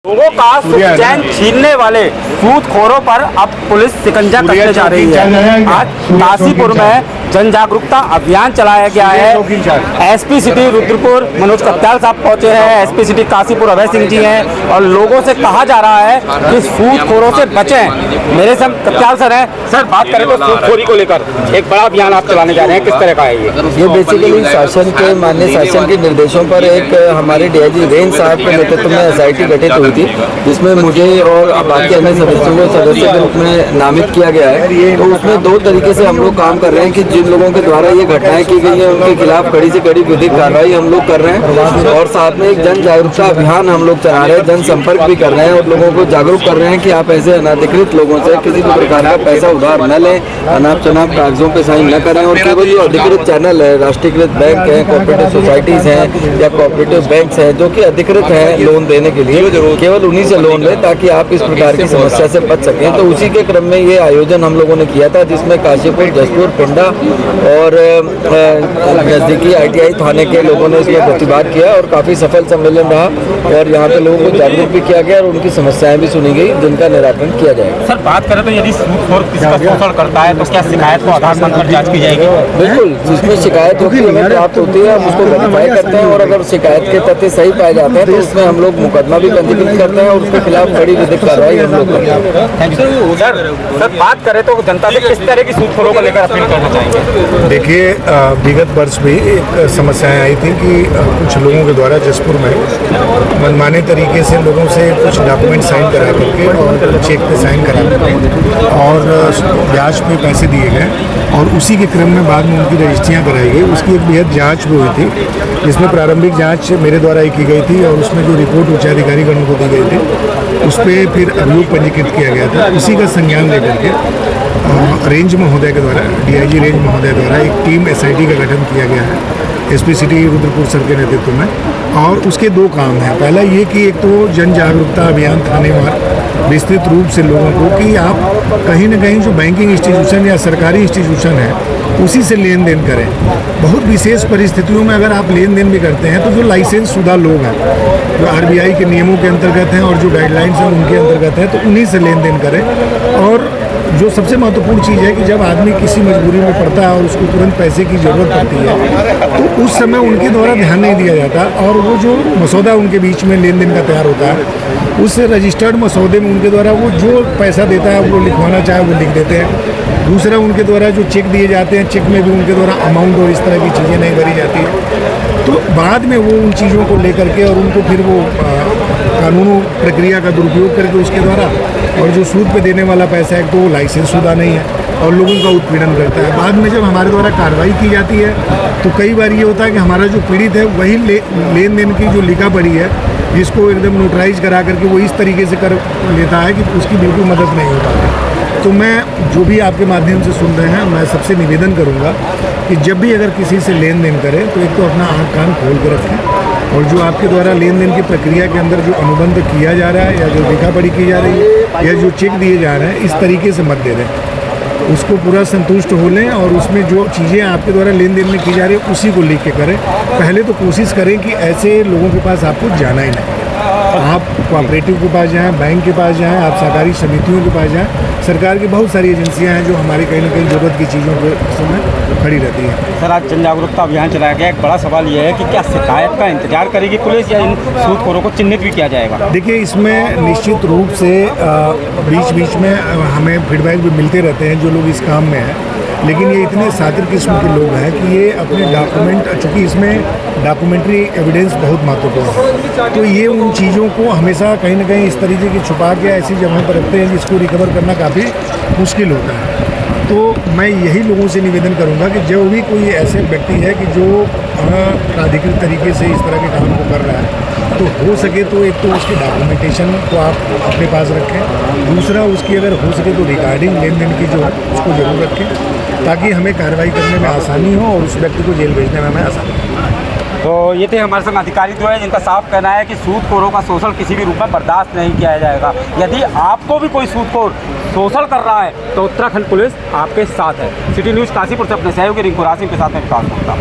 लोगों का सुख चैन छीनने वाले सूदखोरों पर अब पुलिस शिकंजा कसने जा रही है। आज काशीपुर में जन जागरूकता अभियान चलाया गया है। एसपी सिटी रुद्रपुर मनोज कत्याल साहब पहुंचे हैं। एसपी सिटी काशीपुर अभय सिंह जी हैं और लोगों से कहा जा रहा है कि सूदखोरों से बचें। मेरे संग कत्याल सर हैं। सर, बात करें तो सूदखोरी को लेकर एक बड़ा अभियान आप चलाने जा रहे हैं, किस तरह का है ये बेसिकली शासन के माननीय शासन के निर्देशों पर एक हमारे डीआईजी रेंज साहब के नेतृत्व में एसआईटी गठित हुई थी, जिसमें मुझे और बाकी अन्य सदस्यों को सदस्य के रूप में नामित किया गया है। तो उसमें दो तरीके से हम लोग काम कर रहे हैं कि जिन लोगों के द्वारा ये घटनाएं की गई है उनके खिलाफ कड़ी से कड़ी विधिक कार्रवाई हम लोग कर रहे हैं और साथ में एक जन जागरूकता अभियान हम लोग चला रहे हैं, जन संपर्क भी कर रहे हैं और लोगों को जागरूक कर रहे हैं कि आप ऐसे अनाधिकृत लोगों से किसी भी प्रकार का पैसा उधार न लें, अनाप शनाप कागजों पर साइन न करें। और केवल जो अधिकृत चैनल है, राष्ट्रीयकृत बैंक है, कोऑपरेटिव सोसाइटीज हैं या कोऑपरेटिव बैंक्स हैं जो कि अधिकृत है लोन देने के लिए, केवल उन्हीं से लोन ले ताकि आप इस प्रकार की समस्या से बच सकें। तो उसी के क्रम में ये आयोजन हम लोगों ने किया था, जिसमें काशीपुर, जसपुर, पिंडा और नजदीकी ITI थाने के लोगों ने इसमें प्रतिभाग किया और काफी सफल सम्मेलन रहा और यहाँ पे लोगों को जागरूक भी किया गया और उनकी समस्याएं भी सुनी गई, जिनका निराकरण किया जाएगा। सर, बात करें तो यदि सूदखोर किसी का शोषण करता है तो क्या शिकायत को आधार मानकर जांच की जाएगी? बिल्कुल, जिसमें शिकायत होती है, प्राप्त होती है, हम उसको वेरीफाई करते हैं और अगर शिकायत के तथ्य सही पाए जाते हैं तो उसमें हम लोग मुकदमा भी पंजीकृत करते हैं और उसके खिलाफ कड़ी विधिक कार्रवाई हम लोग करते हैं। सर, बात करें तो जनता से किस तरह की सूदखोरों को लेकर अपील करना चाहेंगे? देखिए, विगत वर्ष में एक समस्याएं आई थी कि कुछ लोगों के द्वारा जसपुर में मनमाने तरीके से लोगों से कुछ डॉक्यूमेंट साइन करा करके और चेक पे साइन करा करके और ब्याज पे पैसे दिए गए और उसी के क्रम में बाद में उनकी रजिस्ट्रियाँ कराई गई। उसकी एक बेहद जाँच भी हुई थी, जिसमें प्रारंभिक जाँच मेरे द्वारा ही की गई थी और उसमें जो रिपोर्ट उच्चाधिकारी गणों को दी गई थी उस पर फिर अभियोग पंजीकृत किया गया था। उसी का संज्ञान लेकर के रेंज महोदय के द्वारा, DIG रेंज महोदय द्वारा एक टीम SIT का गठन किया गया है SP सिटी रुद्रपुर सर के नेतृत्व में। और उसके दो काम हैं। पहला ये कि एक तो जन जागरूकता अभियान थानेवार विस्तृत रूप से लोगों को कि आप कहीं ना कहीं जो बैंकिंग इंस्टीट्यूशन या सरकारी इंस्टीट्यूशन है उसी से लेन देन करें। बहुत विशेष परिस्थितियों में अगर आप लेन देन भी करते हैं तो जो लाइसेंस शुदा लोग हैं, जो RBI के नियमों के अंतर्गत हैं और जो गाइडलाइंस हैं उनके अंतर्गत है, तो उन्हीं से लेन देन करें। और जो सबसे महत्वपूर्ण चीज़ है कि जब आदमी किसी मजबूरी में पड़ता है और उसको तुरंत पैसे की ज़रूरत पड़ती है तो उस समय उनके द्वारा ध्यान नहीं दिया जाता और वो जो मसौदा उनके बीच में लेन देन का तैयार होता है उस रजिस्टर्ड मसौदे में उनके द्वारा वो जो पैसा देता है वो लिखवाना चाहे वो लिख देते हैं। दूसरा, उनके द्वारा जो चेक दिए जाते हैं, चेक में भी उनके द्वारा अमाउंट और इस तरह की चीज़ें नहीं भरी जाती है। तो बाद में वो उन चीज़ों को लेकर के और उनको फिर वो कानूनी प्रक्रिया का दुरुपयोग करके उसके द्वारा और जो सूद पे देने वाला पैसा है तो वो लाइसेंस शुदा नहीं है और लोगों का उत्पीड़न करता है। बाद में जब हमारे द्वारा कार्रवाई की जाती है तो कई बार ये होता है कि हमारा जो पीड़ित है वही लेन देन की जो लिखा पड़ी है जिसको एकदम नोटराइज करा करके वो इस तरीके से कर लेता है कि उसकी बिल्कुल मदद नहीं हो पाती। तो मैं जो भी आपके माध्यम से सुन रहे हैं, मैं सबसे निवेदन करूँगा कि जब भी अगर किसी से लेन देन करें तो एक तो अपना आँख कान खोल कर रखें और जो आपके द्वारा लेन देन की प्रक्रिया के अंदर जो अनुबंध किया जा रहा है या जो लिखा पढ़ी की जा रही है या जो चेक दिए जा रहे हैं इस तरीके से मत दे दें, उसको पूरा संतुष्ट हो लें और उसमें जो चीज़ें आपके द्वारा लेन देन में की जा रही है उसी को लिख के करें। पहले तो कोशिश करें कि ऐसे लोगों के पास आपको जाना ही नहीं, आप कोऑपरेटिव के पास जाएं, बैंक के पास जाएं, आप सहकारी समितियों के पास जाएं। सरकार की बहुत सारी एजेंसियां हैं जो हमारी कहीं ना कहीं ज़रूरत की चीज़ों के समय खड़ी रहती हैं। सर, आज जन जागरूकता अभियान चलाया गया। एक बड़ा सवाल यह है कि क्या शिकायत का इंतजार करेगी पुलिस या इन सूदखोरों को चिन्हित भी किया जाएगा? देखिए, इसमें निश्चित रूप से बीच बीच में हमें फीडबैक भी मिलते रहते हैं जो लोग इस काम में हैं, लेकिन ये इतने सातिर किस्म के लोग हैं कि ये अपने डॉक्यूमेंट, चूँकि इसमें डॉक्यूमेंट्री एविडेंस बहुत महत्वपूर्ण है, तो ये उन चीज़ों को हमेशा कहीं ना कहीं इस तरीके की छुपा के ऐसी जगह पर रखते हैं जिसको रिकवर करना काफ़ी मुश्किल होता है। तो मैं यही लोगों से निवेदन करूंगा कि जो भी कोई ऐसे व्यक्ति है कि जो प्राधिकृत तरीके से इस तरह के काम को कर रहा है तो हो सके तो एक तो उसकी डॉक्यूमेंटेशन को आप अपने पास रखें, दूसरा उसकी अगर हो सके तो रिकॉर्डिंग लेन देन की जो उसको जरूर रखें ताकि हमें कार्रवाई करने में आसानी हो और उस व्यक्ति को जेल भेजने में हमें आसानी हो। तो ये थे हमारे संग अधिकारी जो है जिनका साफ कहना है कि सूदखोरों का शोषण किसी भी रूप में बर्दाश्त नहीं किया जाएगा। यदि आपको भी कोई सूदखोर शोषण कर रहा है तो उत्तराखंड पुलिस आपके साथ है। सिटी न्यूज़ काशीपुर से अपने सहयोगी रिंकू रासिम के साथ में विकास गुप्ता।